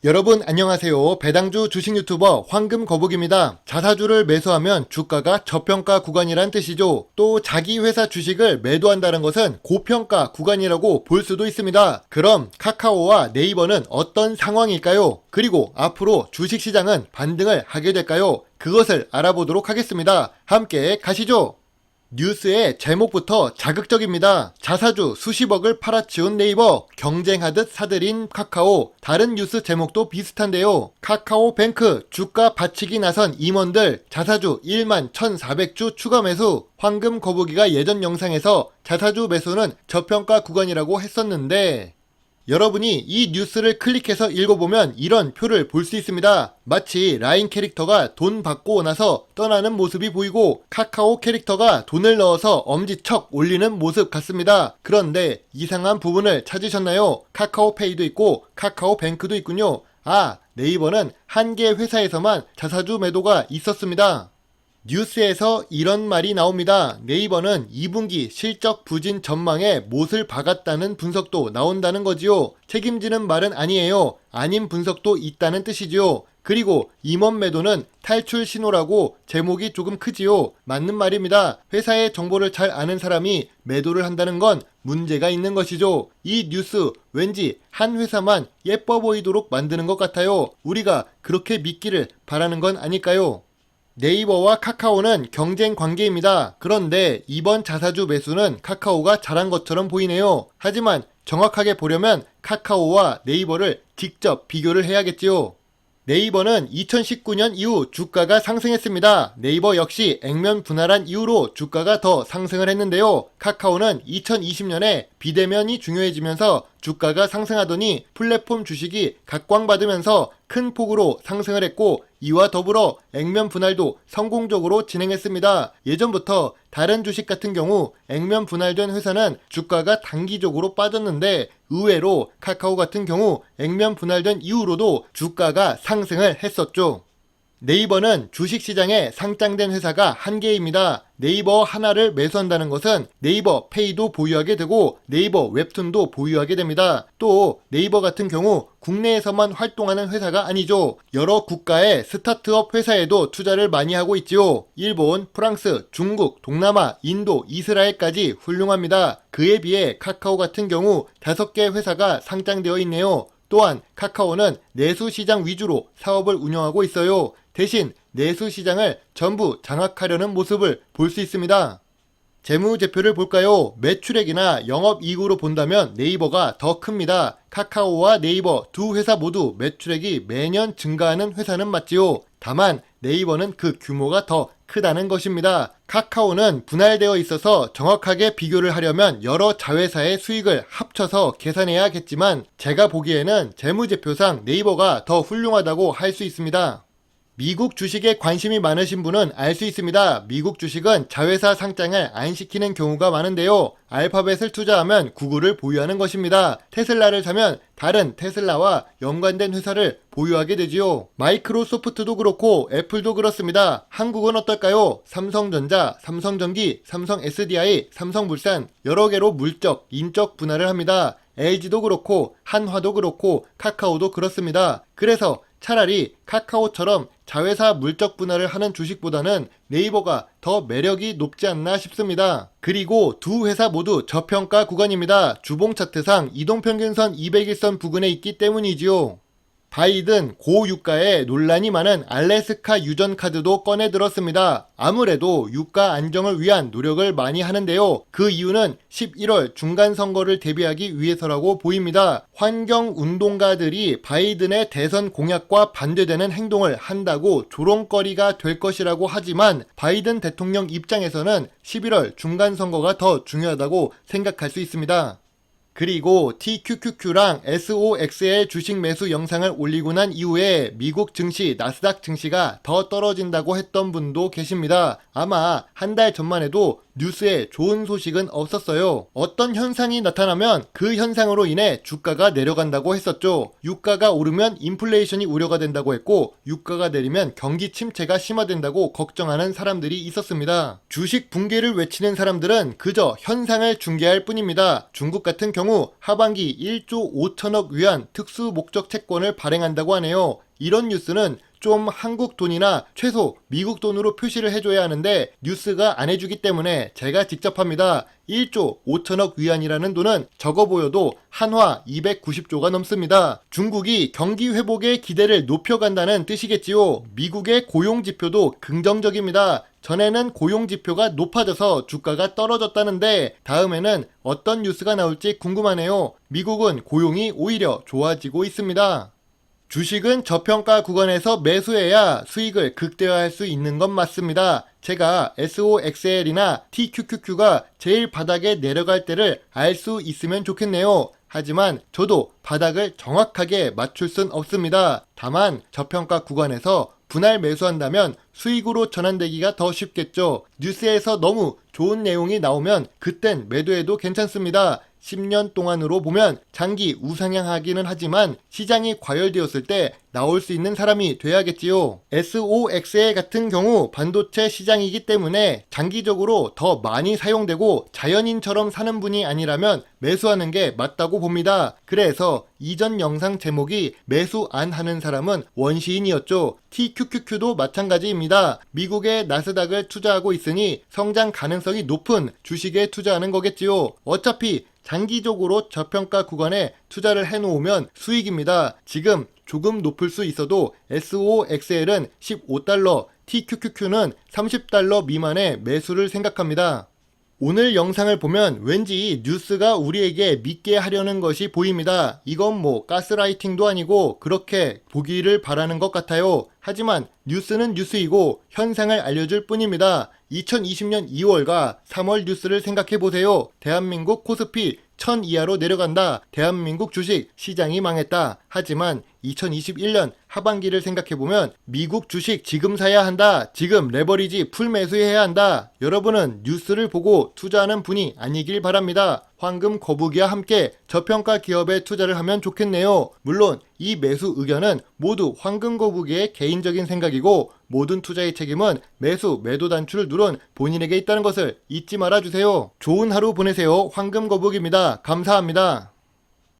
여러분 안녕하세요. 배당주 주식 유튜버 황금거북입니다. 자사주를 매수하면 주가가 저평가 구간이란 뜻이죠. 또 자기 회사 주식을 매도한다는 것은 고평가 구간이라고 볼 수도 있습니다. 그럼 카카오와 네이버는 어떤 상황일까요? 그리고 앞으로 주식시장은 반등을 하게 될까요? 그것을 알아보도록 하겠습니다. 함께 가시죠. 뉴스의 제목부터 자극적입니다. 자사주 수십억을 팔아치운 네이버, 경쟁하듯 사들인 카카오. 다른 뉴스 제목도 비슷한데요. 카카오뱅크 주가 받치기 나선 임원들 자사주 1만 1,400주 추가 매수. 황금거북이가 예전 영상에서 자사주 매수는 저평가 구간이라고 했었는데 여러분이 이 뉴스를 클릭해서 읽어보면 이런 표를 볼 수 있습니다. 마치 라인 캐릭터가 돈 받고 나서 떠나는 모습이 보이고 카카오 캐릭터가 돈을 넣어서 엄지척 올리는 모습 같습니다. 그런데 이상한 부분을 찾으셨나요? 카카오페이도 있고 카카오뱅크도 있군요. 네이버는 한 개 회사에서만 자사주 매도가 있었습니다. 뉴스에서 이런 말이 나옵니다. 네이버는 2분기 실적 부진 전망에 못을 박았다는 분석도 나온다는 거지요. 책임지는 말은 아니에요. 아닌 분석도 있다는 뜻이지요. 그리고 임원 매도는 탈출 신호라고 제목이 조금 크지요. 맞는 말입니다. 회사의 정보를 잘 아는 사람이 매도를 한다는 건 문제가 있는 것이죠. 이 뉴스 왠지 한 회사만 예뻐 보이도록 만드는 것 같아요. 우리가 그렇게 믿기를 바라는 건 아닐까요? 네이버와 카카오는 경쟁 관계입니다. 그런데 이번 자사주 매수는 카카오가 잘한 것처럼 보이네요. 하지만 정확하게 보려면 카카오와 네이버를 직접 비교를 해야겠지요. 네이버는 2019년 이후 주가가 상승했습니다. 네이버 역시 액면 분할한 이후로 주가가 더 상승을 했는데요. 카카오는 2020년에 비대면이 중요해지면서 주가가 상승하더니 플랫폼 주식이 각광받으면서 큰 폭으로 상승을 했고 이와 더불어 액면 분할도 성공적으로 진행했습니다. 예전부터 다른 주식 같은 경우 액면 분할된 회사는 주가가 단기적으로 빠졌는데 의외로 카카오 같은 경우 액면 분할된 이후로도 주가가 상승을 했었죠. 네이버는 주식시장에 상장된 회사가 한 개입니다. 네이버 하나를 매수한다는 것은 네이버 페이도 보유하게 되고 네이버 웹툰도 보유하게 됩니다. 또 네이버 같은 경우 국내에서만 활동하는 회사가 아니죠. 여러 국가의 스타트업 회사에도 투자를 많이 하고 있지요. 일본, 프랑스, 중국, 동남아, 인도, 이스라엘까지 훌륭합니다. 그에 비해 카카오 같은 경우 5개 회사가 상장되어 있네요. 또한 카카오는 내수시장 위주로 사업을 운영하고 있어요. 대신 내수시장을 전부 장악하려는 모습을 볼 수 있습니다. 재무제표를 볼까요? 매출액이나 영업이익으로 본다면 네이버가 더 큽니다. 카카오와 네이버 두 회사 모두 매출액이 매년 증가하는 회사는 맞지요. 다만 네이버는 그 규모가 더 크다는 것입니다. 카카오는 분할되어 있어서 정확하게 비교를 하려면 여러 자회사의 수익을 합쳐서 계산해야겠지만 제가 보기에는 재무제표상 네이버가 더 훌륭하다고 할 수 있습니다. 미국 주식에 관심이 많으신 분은 알 수 있습니다. 미국 주식은 자회사 상장을 안 시키는 경우가 많은데요. 알파벳을 투자하면 구글을 보유하는 것입니다. 테슬라를 사면 다른 테슬라와 연관된 회사를 보유하게 되지요. 마이크로소프트도 그렇고 애플도 그렇습니다. 한국은 어떨까요? 삼성전자, 삼성전기, 삼성 SDI, 삼성물산 여러 개로 물적, 인적 분할을 합니다. LG도 그렇고 한화도 그렇고 카카오도 그렇습니다. 그래서 차라리 카카오처럼 자회사 물적 분할을 하는 주식보다는 네이버가 더 매력이 높지 않나 싶습니다. 그리고 두 회사 모두 저평가 구간입니다. 주봉 차트상 이동평균선 200일선 부근에 있기 때문이지요. 바이든 고유가에 논란이 많은 알래스카 유전 카드도 꺼내 들었습니다. 아무래도 유가 안정을 위한 노력을 많이 하는데요. 그 이유는 11월 중간선거를 대비하기 위해서라고 보입니다. 환경운동가들이 바이든의 대선 공약과 반대되는 행동을 한다고 조롱거리가 될 것이라고 하지만 바이든 대통령 입장에서는 11월 중간선거가 더 중요하다고 생각할 수 있습니다. 그리고 TQQQ랑 SOXL 주식 매수 영상을 올리고 난 이후에 미국 증시 나스닥 증시가 더 떨어진다고 했던 분도 계십니다. 아마 한 달 전만 해도 뉴스에 좋은 소식은 없었어요. 어떤 현상이 나타나면 그 현상으로 인해 주가가 내려간다고 했었죠. 유가가 오르면 인플레이션이 우려가 된다고 했고, 유가가 내리면 경기 침체가 심화된다고 걱정하는 사람들이 있었습니다. 주식 붕괴를 외치는 사람들은 그저 현상을 중계할 뿐입니다. 중국 같은 경우 하반기 1조 5천억 위안 특수 목적 채권을 발행한다고 하네요. 이런 뉴스는 좀 한국 돈이나 최소 미국 돈으로 표시를 해줘야 하는데 뉴스가 안 해주기 때문에 제가 직접 합니다. 1조 5천억 위안이라는 돈은 적어 보여도 한화 290조가 넘습니다. 중국이 경기 회복의 기대를 높여간다는 뜻이겠지요. 미국의 고용지표도 긍정적입니다. 전에는 고용지표가 높아져서 주가가 떨어졌다는데 다음에는 어떤 뉴스가 나올지 궁금하네요. 미국은 고용이 오히려 좋아지고 있습니다. 주식은 저평가 구간에서 매수해야 수익을 극대화할 수 있는 건 맞습니다. 제가 SOXL이나 TQQQ가 제일 바닥에 내려갈 때를 알 수 있으면 좋겠네요. 하지만 저도 바닥을 정확하게 맞출 순 없습니다. 다만 저평가 구간에서 분할 매수한다면 수익으로 전환되기가 더 쉽겠죠. 뉴스에서 너무 좋은 내용이 나오면 그땐 매도해도 괜찮습니다. 10년 동안으로 보면 장기 우상향하기는 하지만 시장이 과열되었을 때 나올 수 있는 사람이 돼야겠지요. SOXL 같은 경우 반도체 시장이기 때문에 장기적으로 더 많이 사용되고 자연인처럼 사는 분이 아니라면 매수하는 게 맞다고 봅니다. 그래서 이전 영상 제목이 매수 안 하는 사람은 원시인이었죠. TQQQ도 마찬가지입니다. 미국의 나스닥을 투자하고 있으니 성장 가능성이 높은 주식에 투자하는 거겠지요. 어차피 장기적으로 저평가 구간에 투자를 해놓으면 수익입니다. 지금 조금 높을 수 있어도 SOXL은 15달러, TQQQ는 30달러 미만의 매수를 생각합니다. 오늘 영상을 보면 왠지 뉴스가 우리에게 믿게 하려는 것이 보입니다. 이건 뭐 가스라이팅도 아니고 그렇게 보기를 바라는 것 같아요. 하지만 뉴스는 뉴스이고 현상을 알려줄 뿐입니다. 2020년 2월과 3월 뉴스를 생각해보세요. 대한민국 코스피 1000 이하로 내려간다. 대한민국 주식 시장이 망했다. 하지만 2021년 하반기를 생각해보면 미국 주식 지금 사야 한다. 지금 레버리지 풀 매수해야 한다. 여러분은 뉴스를 보고 투자하는 분이 아니길 바랍니다. 황금 거북이와 함께 저평가 기업에 투자를 하면 좋겠네요. 물론 이 매수 의견은 모두 황금 거북이의 개인적인 생각이고 모든 투자의 책임은 매수, 매도 단추를 누른 본인에게 있다는 것을 잊지 말아주세요. 좋은 하루 보내세요. 황금 거북입니다. 감사합니다.